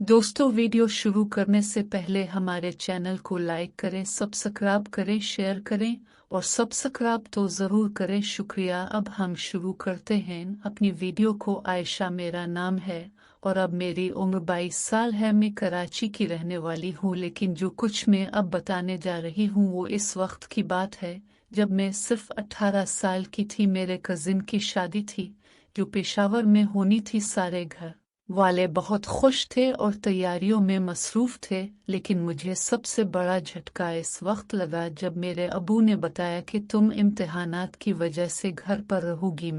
दोस्तों, वीडियो शुरू करने से पहले हमारे चैनल को लाइक करें, सब्सक्राइब करें, शेयर करें और सब्सक्राइब तो ज़रूर करें। शुक्रिया। अब हम शुरू करते हैं अपनी वीडियो को। आयशा मेरा नाम है और अब मेरी उम्र 22 साल है। मैं कराची की रहने वाली हूँ, लेकिन जो कुछ मैं अब बताने जा रही हूँ वो इस वक्त की बात है जब मैं सिर्फ 18 साल की थी। मेरे कजिन की शादी थी जो पेशावर में होनी थी। सारे घर वाले बहुत खुश थे और तैयारियों में मसरूफ थे, लेकिन मुझे सबसे बड़ा झटका इस वक्त लगा जब मेरे अबू ने बताया कि तुम इम्तिहानात की वजह से घर पर रहोगी।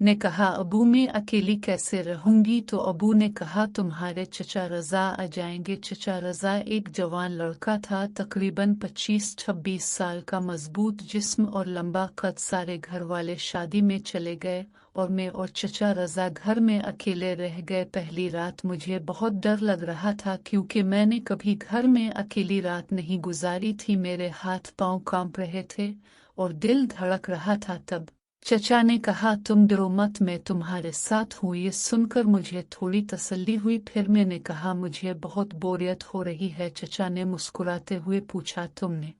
ने कहा, अबू मैं अकेली कैसे रहूंगी? तो अबू ने कहा, तुम्हारे चचा रजा आ जाएंगे। चचा रजा एक जवान लड़का था, तकरीबन 25-26 साल का, मजबूत जिस्म और लंबा कद। सारे घर वाले शादी में चले गए और मैं और चचा रजा घर में अकेले रह गए। पहली रात मुझे बहुत डर लग रहा था क्योंकि मैंने कभी घर में अकेली रात नहीं गुजारी थी। मेरे हाथ पांव कांप रहे थे और दिल धड़क रहा था। तब चचा ने कहा, तुम डरो मत, मैं तुम्हारे साथ हूँ। ये सुनकर मुझे थोड़ी तसल्ली हुई। फिर मैंने कहा, मुझे बहुत बोरियत हो रही है। चचा ने मुस्कुराते हुए पूछा, तुमने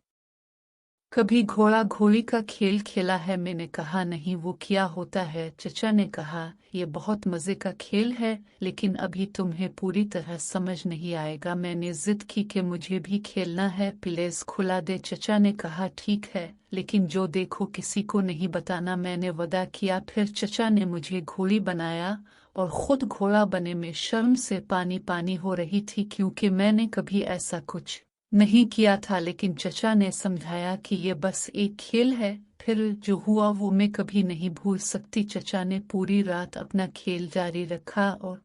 कभी घोड़ा घोड़ी का खेल खेला है? मैंने कहा, नहीं, वो क्या होता है? चचा ने कहा, ये बहुत मजे का खेल है, लेकिन अभी तुम्हें पूरी तरह समझ नहीं आएगा। मैंने जिद की कि मुझे भी खेलना है, प्लीज खुला दे। चचा ने कहा, ठीक है, लेकिन जो देखो किसी को नहीं बताना। मैंने वादा किया। फिर चचा ने मुझे घोड़ी बनाया और खुद घोड़ा बने में शर्म से पानी पानी हो रही थी क्योंकि मैंने कभी ऐसा कुछ नहीं किया था। लेकिन चचा ने समझाया कि ये बस एक खेल है। फिर जो हुआ वो मैं कभी नहीं भूल सकती। चचा ने पूरी रात अपना खेल जारी रखा और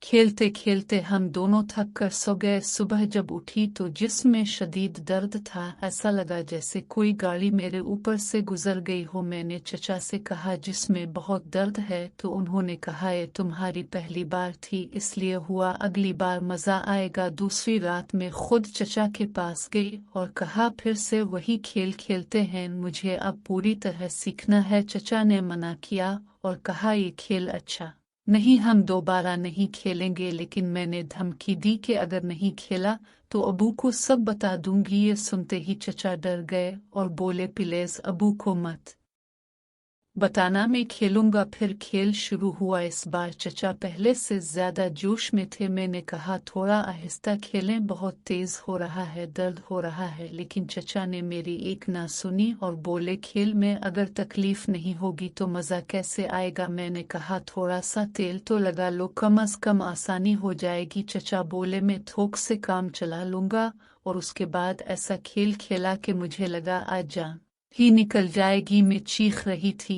खेलते खेलते हम दोनों थक कर सो गए। सुबह जब उठी तो जिस्म में शदीद दर्द था, ऐसा लगा जैसे कोई गाड़ी मेरे ऊपर से गुजर गई हो। मैंने चचा से कहा, जिसमें बहुत दर्द है? तो उन्होंने कहा, ये तुम्हारी पहली बार थी इसलिए हुआ, अगली बार मजा आएगा। दूसरी रात में खुद चचा के पास गई और कहा, फिर से वही खेल खेलते हैं, मुझे अब पूरी तरह सीखना है। चचा ने मना किया और कहा, ये खेल अच्छा नहीं, हम दोबारा नहीं खेलेंगे। लेकिन मैंने धमकी दी कि अगर नहीं खेला तो अबू को सब बता दूंगी। ये सुनते ही चचा डर गए और बोले, प्लीज अबू को मत बताना, मैं खेलूंगा। फिर खेल शुरू हुआ। इस बार चचा पहले से ज्यादा जोश में थे। मैंने कहा, थोड़ा आहिस्ता खेलें, बहुत तेज हो रहा है, दर्द हो रहा है। लेकिन चचा ने मेरी एक ना सुनी और बोले, खेल में अगर तकलीफ नहीं होगी तो मजा कैसे आएगा? मैंने कहा, थोड़ा सा तेल तो लगा लो, कम अज कम आसानी हो जाएगी। चचा बोले, मैं थोक से काम चला लूंगा। और उसके बाद ऐसा खेल खेला कि मुझे लगा आज जान ही निकल जाएगी। मैं चीख रही थी,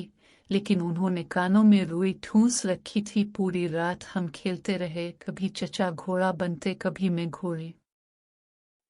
लेकिन उन्होंने कानों में रुई ठूंस रखी थी। पूरी रात हम खेलते रहे, कभी चचा घोड़ा बनते, कभी मैं घोड़ी।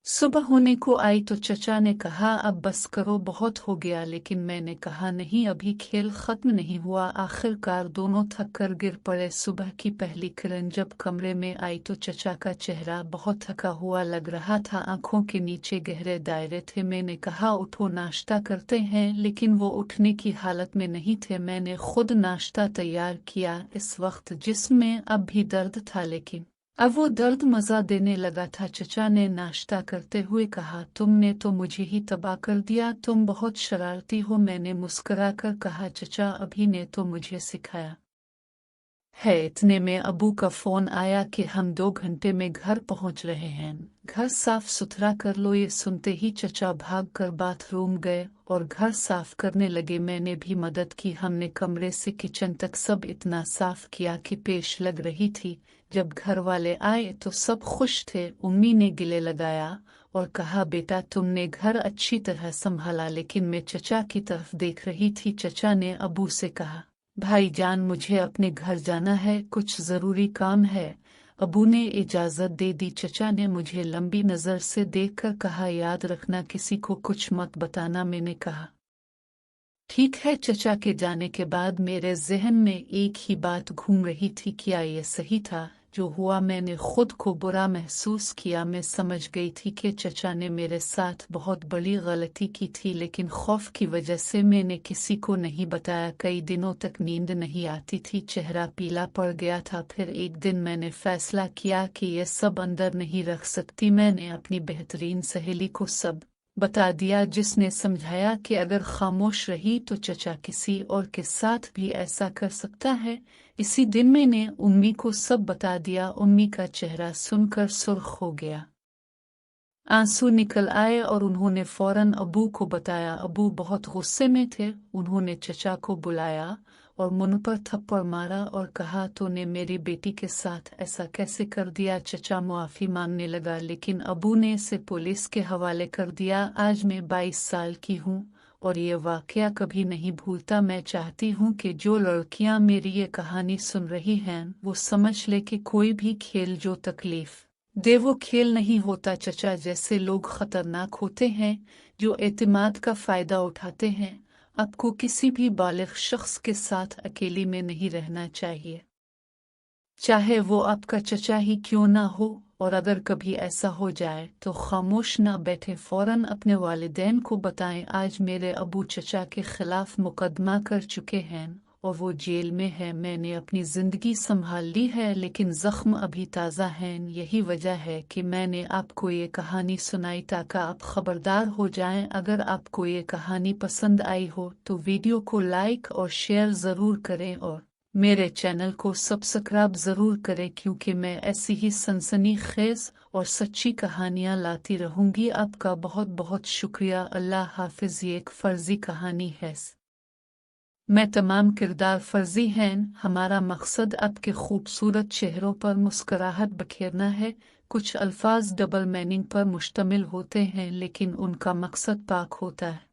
सुबह होने को आई तो चचा ने कहा, अब बस करो, बहुत हो गया। लेकिन मैंने कहा, नहीं, अभी खेल खत्म नहीं हुआ। आखिरकार दोनों थक कर गिर पड़े। सुबह की पहली किरण जब कमरे में आई तो चचा का चेहरा बहुत थका हुआ लग रहा था, आंखों के नीचे गहरे दायरे थे। मैंने कहा, उठो, नाश्ता करते हैं, लेकिन वो उठने की हालत में नहीं थे। मैंने खुद नाश्ता तैयार किया। इस वक्त जिस्म में अब भी दर्द था, लेकिन अब वो दर्द मजा देने लगा था। चचा ने नाश्ता करते हुए कहा, तुमने तो मुझे ही तबाह कर दिया, तुम बहुत शरारती हो। मैंने मुस्कुराकर कहा, चचा अभी ने तो मुझे सिखाया है। इतने में अबू का फोन आया कि हम 2 घंटे में घर पहुंच रहे हैं, घर साफ सुथरा कर लो। ये सुनते ही चचा भाग कर बाथरूम गए और घर साफ करने लगे। मैंने भी मदद की। हमने कमरे से किचन तक सब इतना साफ किया कि पेश लग रही थी। जब घर वाले आए तो सब खुश थे। उम्मी ने गिले लगाया और कहा, बेटा तुमने घर अच्छी तरह संभाला। लेकिन मैं चचा की तरफ देख रही थी। चचा ने अबू से कहा, भाई जान, मुझे अपने घर जाना है, कुछ जरूरी काम है। अबू ने इजाजत दे दी। चचा ने मुझे लंबी नजर से देखकर कहा, याद रखना किसी को कुछ मत बताना। मैंने कहा, ठीक है। चचा के जाने के बाद मेरे जहन में एक ही बात घूम रही थी, क्या ये सही था जो हुआ मैंने खुद को बुरा महसूस किया। मैं समझ गई थी कि चचा ने मेरे साथ बहुत बड़ी गलती की थी, लेकिन खौफ की वजह से मैंने किसी को नहीं बताया। कई दिनों तक नींद नहीं आती थी, चेहरा पीला पड़ गया था। फिर एक दिन मैंने फैसला किया कि ये सब अंदर नहीं रख सकती। मैंने अपनी बेहतरीन सहेली को सब बता दिया, जिसने समझाया कि अगर खामोश रही तो चचा किसी और के साथ भी ऐसा कर सकता है। इसी दिन मैंने उम्मी को सब बता दिया। उम्मी का चेहरा सुनकर सुर्ख हो गया, आंसू निकल आए और उन्होंने फौरन अबू को बताया। अबू बहुत गुस्से में थे। उन्होंने चचा को बुलाया और मुंह पर थप्पड़ मारा और कहा, तूने मेरी बेटी के साथ ऐसा कैसे कर दिया। चचा मुआफ़ी मांगने लगा, लेकिन अबू ने इसे पुलिस के हवाले कर दिया। आज मैं 22 साल की हूँ और ये वाक़या कभी नहीं भूलता। मैं चाहती हूँ कि जो लड़कियाँ मेरी ये कहानी सुन रही हैं वो समझ ले कि कोई भी खेल जो तकलीफ़ दे वो खेल नहीं होता। चचा जैसे लोग खतरनाक होते हैं जो एतमाद का फ़ायदा उठाते हैं। आपको किसी भी बालिग शख्स के साथ अकेली में नहीं रहना चाहिए, चाहे वो आपका चचा ही क्यों ना हो। और अगर कभी ऐसा हो जाए तो खामोश ना बैठे, फ़ौरन अपने वालिदैन को बताएं। आज मेरे अबू चचा के खिलाफ मुकदमा कर चुके हैं और वो जेल में है। मैंने अपनी ज़िंदगी संभाल ली है, लेकिन ज़ख्म अभी ताज़ा हैं। यही वजह है कि मैंने आपको ये कहानी सुनाई ताकि आप खबरदार हो जाएं। अगर आपको ये कहानी पसंद आई हो तो वीडियो को लाइक और शेयर ज़रूर करें और मेरे चैनल को सब्सक्राइब ज़रूर करें, क्योंकि मैं ऐसी ही सनसनीखेज़ और सच्ची कहानियाँ लाती रहूँगी। आपका बहुत बहुत शुक्रिया। अल्लाह हाफिज़। ये एक फ़र्ज़ी कहानी है, मैं तमाम किरदार फ़र्ज़ी हैं। हमारा मकसद आपके खूबसूरत चेहरों पर मुस्कुराहट बखेरना है। कुछ अल्फाज डबल मीनिंग पर मुश्तमिल होते हैं, लेकिन उनका मकसद पाक होता है।